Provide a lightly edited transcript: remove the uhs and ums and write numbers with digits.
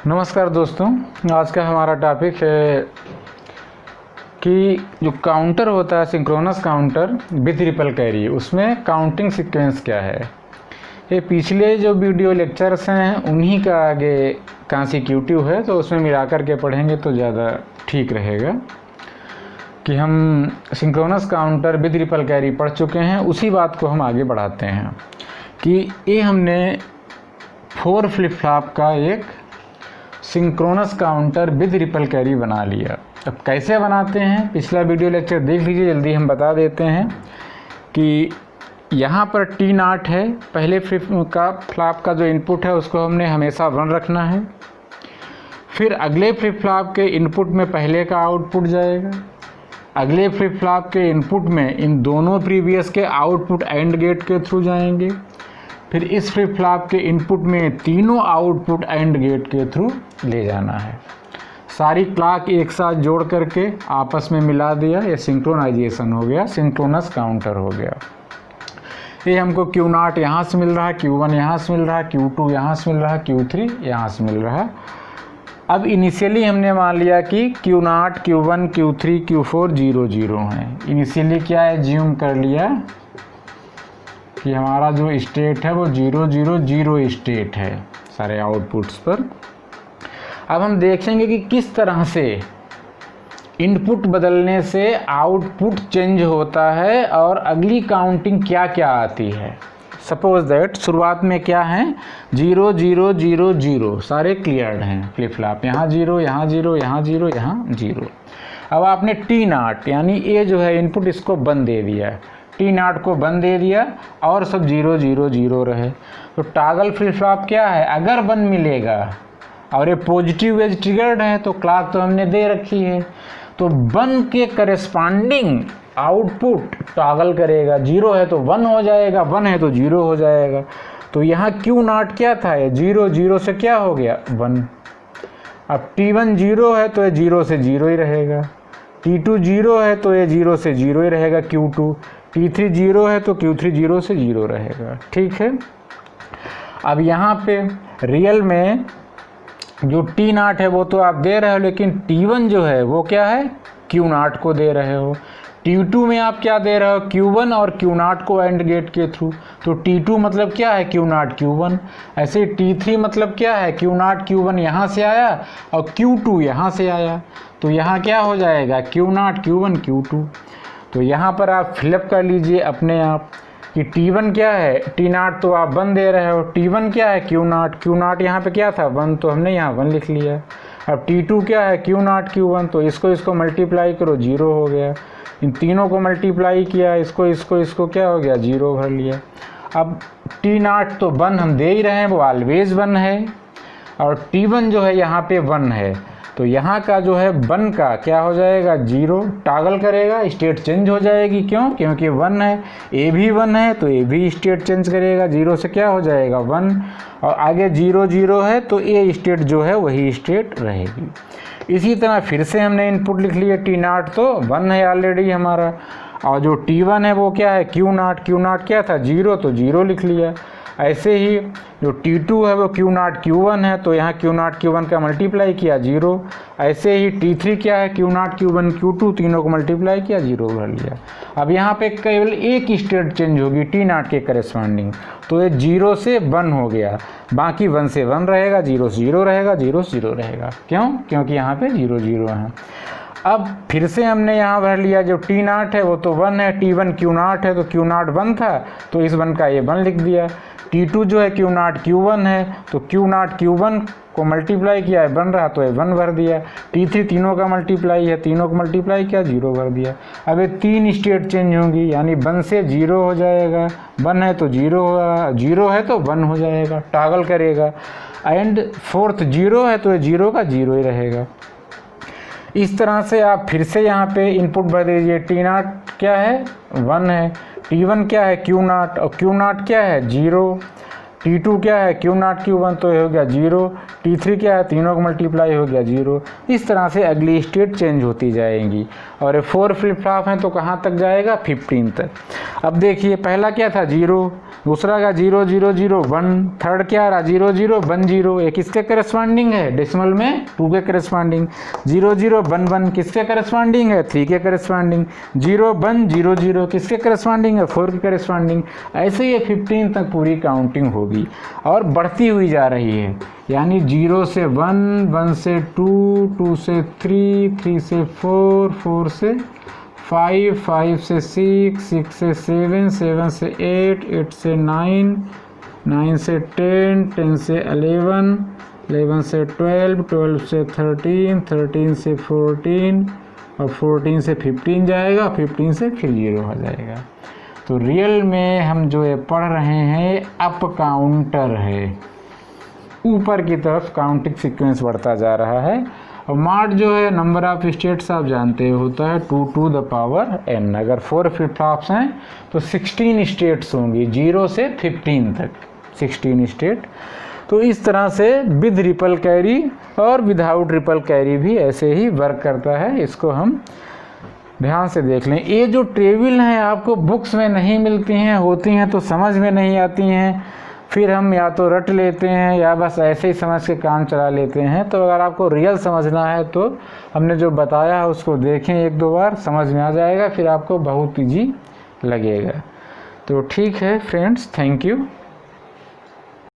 नमस्कार दोस्तों, आज का हमारा टॉपिक है कि जो काउंटर होता है synchronous counter with ripple carry, उसमें काउंटिंग सीक्वेंस क्या है। ये पिछले जो वीडियो लेक्चर्स हैं उन्हीं का आगे कॉन्सिक्यूटिव है, तो उसमें मिला कर के पढ़ेंगे तो ज़्यादा ठीक रहेगा। कि हम synchronous counter with ripple carry पढ़ चुके हैं, उसी बात को हम आगे बढ़ाते हैं कि ये हमने 4 फ्लिप फ्लॉप का एक synchronous counter with ripple carry बना लिया। अब कैसे बनाते हैं, पिछला वीडियो लेक्चर देख लीजिए, जल्दी हम बता देते हैं कि यहाँ पर T0 है, पहले फ्लिप फ्लॉप का जो इनपुट है उसको हमने हमेशा 1 रखना है। फिर अगले फ्लिप फ्लॉप के इनपुट में पहले का आउटपुट जाएगा, अगले फ्लिप फ्लॉप के इनपुट में इन दोनों प्रीवियस के आउटपुट एंड गेट के थ्रू जाएंगे। फिर इस फ्लिप फ्लॉप के इनपुट में तीनों आउटपुट एंड गेट के थ्रू ले जाना है। सारी क्लॉक एक साथ जोड़ करके आपस में मिला दिया, ये सिंक्रोनाइजेशन हो गया, सिंक्रोनस काउंटर हो गया। ये हमको Q0 यहाँ से मिल रहा है, Q1 यहाँ से मिल रहा है, Q2 यहाँ से मिल रहा है, Q3 यहाँ से मिल रहा है। अब इनिशियली हमने मान लिया कि Q0, Q1, Q3, Q4 0 0 हैं। इनिशियली क्या है, ज्यूम कर लिया कि हमारा जो स्टेट है वो 0 0 0 स्टेट है सारे आउटपुट्स पर। अब हम देखेंगे कि किस तरह से इनपुट बदलने से आउटपुट चेंज होता है और अगली काउंटिंग क्या क्या आती है। सपोज दैट शुरुआत में क्या है, 0 0 0 0 सारे क्लियर्ड हैं फ्लिप फ्लॉप, यहाँ 0 यहाँ 0 यहाँ 0 यहाँ 0। अब आपने T0 यानी ये जो है इनपुट, इसको 1 दे दिया, T0 को 1 दे दिया और सब 0 0 0 रहे। तो टॉगल फ्लिप फ्लॉप क्या है, अगर 1 मिलेगा और ये पॉजिटिव एज ट्रिगर्ड है तो क्लॉक तो हमने दे रखी है, तो 1 के करेस्पॉन्डिंग आउटपुट टॉगल करेगा। 0 है तो 1 हो जाएगा, 1 है तो 0 हो जाएगा। तो यहाँ Q0 क्या था, ये 0 0 से क्या हो गया 1। अब T1 0 है तो ये 0 से 0 ही रहेगा, T2 0 है तो ये 0 से 0 ही रहेगा, Q2 T3 0 है तो Q3 0 से 0 रहेगा। ठीक है। अब यहाँ पे रियल में जो T0 है वो तो आप दे रहे हो, लेकिन T1 जो है वो क्या है, Q0 को दे रहे हो। T2 में आप क्या दे रहे हो, Q1 और Q0 को एंड गेट के थ्रू। तो T2 मतलब क्या है, Q0 Q1। ऐसे T3 मतलब क्या है, Q0 Q1 यहाँ से आया और Q2 यहाँ से आया, तो यहाँ क्या हो जाएगा, Q0 Q1 Q2। तो यहाँ पर आप फिलअप कर लीजिए अपने आप कि T1 क्या है, T0 तो आप 1 दे रहे हो, T1 क्या है, Q0 यहाँ पे क्या था 1, तो हमने यहाँ 1 लिख लिया। अब T2 क्या है, Q0 Q1, तो इसको मल्टीप्लाई करो 0 हो गया। इन तीनों को मल्टीप्लाई किया, इसको क्या हो गया, 0 भर लिया। अब T0 तो 1 हम दे ही रहे हैं, वो ऑलवेज 1 है, और T1 जो है यहाँ पे 1 है, तो यहाँ का जो है 1 का क्या हो जाएगा, 0 टॉगल करेगा, स्टेट चेंज हो जाएगी। क्यों, क्योंकि 1 है, ए भी 1 है तो ए भी स्टेट चेंज करेगा, 0 से क्या हो जाएगा 1, और आगे 0 0 है तो ए स्टेट जो है वही स्टेट रहेगी। इसी तरह फिर से हमने इनपुट लिख लिया, T0 तो 1 है ऑलरेडी हमारा, और जो T1 है वो क्या है, Q0 क्या था 0, तो 0 लिख लिया। ऐसे ही जो T2 है वो Q0 Q1 है, तो यहाँ Q0 Q1 का मल्टीप्लाई किया 0। ऐसे ही T3 क्या है, Q0 Q1 Q2, तीनों को मल्टीप्लाई किया 0 भर लिया। अब यहाँ पे केवल एक स्टेट चेंज होगी T0 के करेस्पॉन्डिंग, तो ये 0 से 1 हो गया, बाकी 1 से 1 रहेगा, 0 से 0 रहेगा, 0 से 0 रहेगा। क्यों, क्योंकि यहाँ पे 0 0 है। अब फिर से हमने यहाँ भर लिया, जो T0 है वो तो 1 है, T1 Q0 है तो Q0 1 था, तो इस 1 का ये 1 लिख दिया। T2 जो है Q0 Q1 है, तो Q0 Q1 को मल्टीप्लाई किया है, बन रहा तो ये 1 भर दिया। T3 तीनों का मल्टीप्लाई है, तीनों को मल्टीप्लाई किया 0 भर दिया। अब ये 3 स्टेट चेंज होंगी, यानी 1 से 0 हो जाएगा, 1 है तो 0 होगा, 0 है तो 1 हो जाएगा, टॉगल करेगा, एंड 4th 0 है तो ये 0 का 0 ही रहेगा। इस तरह से आप फिर से यहाँ पे इनपुट भर दीजिए, T0 क्या है 1 है, T1 क्या है Q0, और Q0 क्या है 0, T2 क्या है, Q0 Q1 तो ये हो गया 0, T3 क्या है, तीनों का मल्टीप्लाई हो गया 0। इस तरह से अगली स्टेट चेंज होती जाएंगी। और ये 4 फ्लिप फ्लॉप हैं तो कहाँ तक जाएगा, 15 तक। अब देखिए पहला क्या था 0, दूसरा का 0 0 0 1, थर्ड क्या रहा 0 0 1 0, ये किसके करस्पॉन्डिंग है, डेसिमल में 2 के करस्पॉन्डिंग। 0 0 1 1 किसके करस्पॉन्डिंग है, 3 के करस्पॉन्डिंग। 0 1 0 0 किसके करस्पॉन्डिंग है, 4 के करस्पॉन्डिंग। ऐसे ये 15 तक पूरी काउंटिंग होगी और बढ़ती हुई जा रही है, यानी 0 से 1, 1 से 2, 2 से 3, 3 से 4, 4 से 5, 5 से 6, 6 से 7, 7 से 8, 8 से 9, 9 से 10, 10 से 11, 11 से 12, 12 से 13, 13 से 14 और 14 से 15 जाएगा, 15 से फिर 0 हो जाएगा। तो रियल में हम जो ये पढ़ रहे हैं अप काउंटर है, ऊपर की तरफ काउंटिंग सीक्वेंस बढ़ता जा रहा है। और मार्ट जो है नंबर ऑफ स्टेट्स आप जानते होता है 2 to the power n। अगर 4 फ्लिप फ्लॉप्स हैं तो 16 स्टेट्स होंगी, 0 से 15 तक 16 स्टेट। तो इस तरह से विद रिपल कैरी और विदाउट रिपल कैरी भी ऐसे ही वर्क करता है। इसको हम ध्यान से देख लें। ये जो टेबल हैं आपको बुक्स में नहीं मिलती हैं, होती हैं तो समझ में नहीं आती हैं, फिर हम या तो रट लेते हैं या बस ऐसे ही समझ के काम चला लेते हैं। तो अगर आपको रियल समझना है तो हमने जो बताया है उसको देखें 1-2 बार, समझ में आ जाएगा, फिर आपको बहुत ईजी लगेगा। तो ठीक है फ्रेंड्स, थैंक यू।